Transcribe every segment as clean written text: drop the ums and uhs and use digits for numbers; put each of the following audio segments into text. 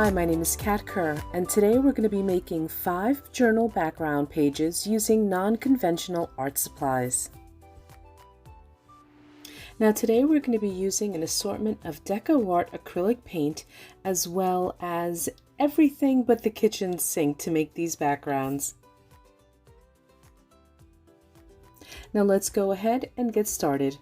Hi, my name is Cat Kerr, and today we're going to be making 5 journal background pages using non-conventional art supplies. Now today we're going to be using an assortment of DecoArt acrylic paint as well as everything but the kitchen sink to make these backgrounds. Now let's go ahead and get started.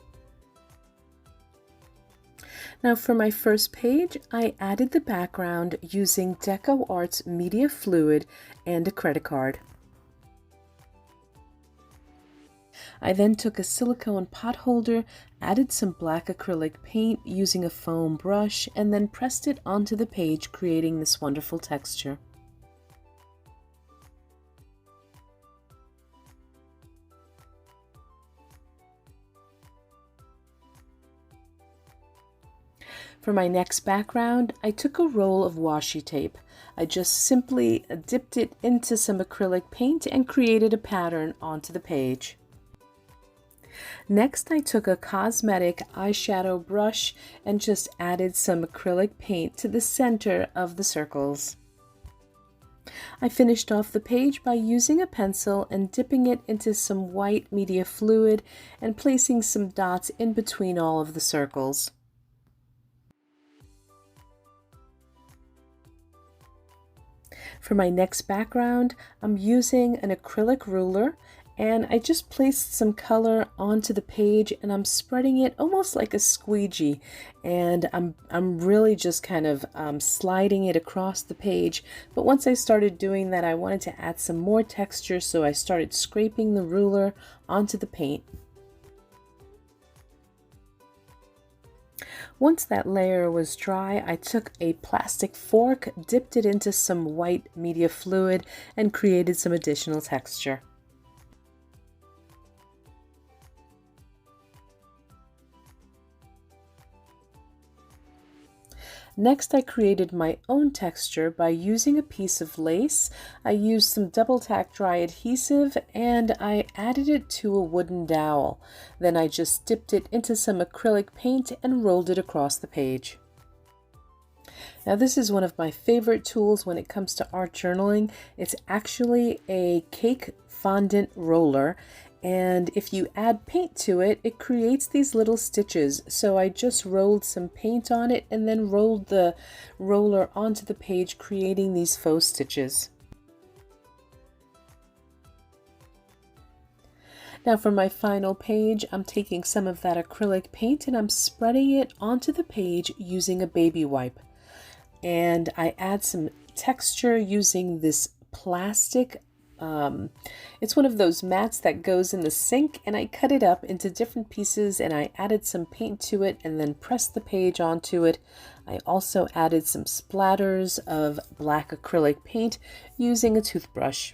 Now for my first page, I added the background using DecoArt's media fluid and a credit card. I then took a silicone pot holder, added some black acrylic paint using a foam brush, and then pressed it onto the page, creating this wonderful texture. For my next background, I took a roll of washi tape. I just simply dipped it into some acrylic paint and created a pattern onto the page. Next, I took a cosmetic eyeshadow brush and just added some acrylic paint to the center of the circles. I finished off the page by using a pencil and dipping it into some white media fluid and placing some dots in between all of the circles. For my next background, I'm using an acrylic ruler, and I just placed some color onto the page and I'm spreading it almost like a squeegee, and I'm really just kind of sliding it across the page. But once I started doing that, I wanted to add some more texture, so I started scraping the ruler onto the paint. Once that layer was dry, I took a plastic fork, dipped it into some white media fluid, and created some additional texture. Next, I created my own texture by using a piece of lace. I used some double Tac Dry Adhesive and I added it to a wooden dowel. Then I just dipped it into some acrylic paint and rolled it across the page. Now this is one of my favorite tools when it comes to art journaling. It's actually a cake fondant roller, and if you add paint to it, it creates these little stitches. So I just rolled some paint on it and then rolled the roller onto the page, creating these faux stitches. Now for my final page, I'm taking some of that acrylic paint and I'm spreading it onto the page using a baby wipe. And I add some texture using this plastic it's one of those mats that goes in the sink, and I cut it up into different pieces and I added some paint to it and then pressed the page onto it. I also added some splatters of black acrylic paint using a toothbrush.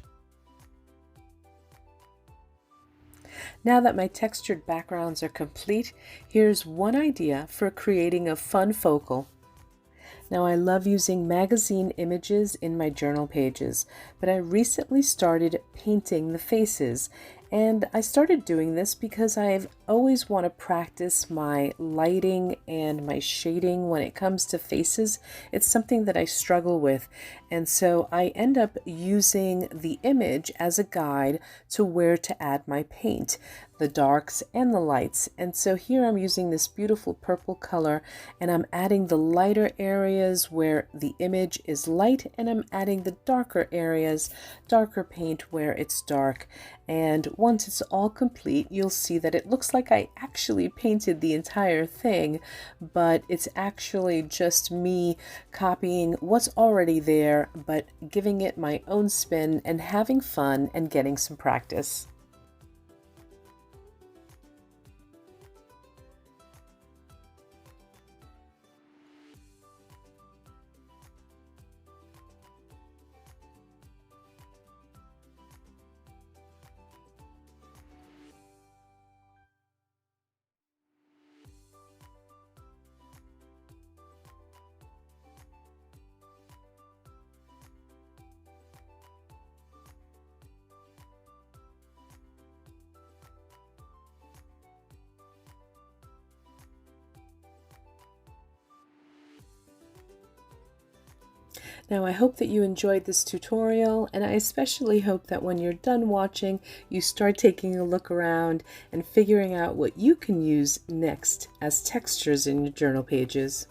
Now that my textured backgrounds are complete, here's one idea for creating a fun focal. Now I love using magazine images in my journal pages, but I recently started painting the faces, and I started doing this because I've always want to practice my lighting and my shading when it comes to faces. It's something that I struggle with, and so I end up using the image as a guide to where to add my paint, the darks and the lights. And so here I'm using this beautiful purple color and I'm adding the lighter areas where the image is light, and I'm adding the darker areas, darker paint where it's dark. And once it's all complete, you'll see that it looks like I actually painted the entire thing, but it's actually just me copying what's already there, but giving it my own spin and having fun and getting some practice. Now I hope that you enjoyed this tutorial, and I especially hope that when you're done watching, you start taking a look around and figuring out what you can use next as textures in your journal pages.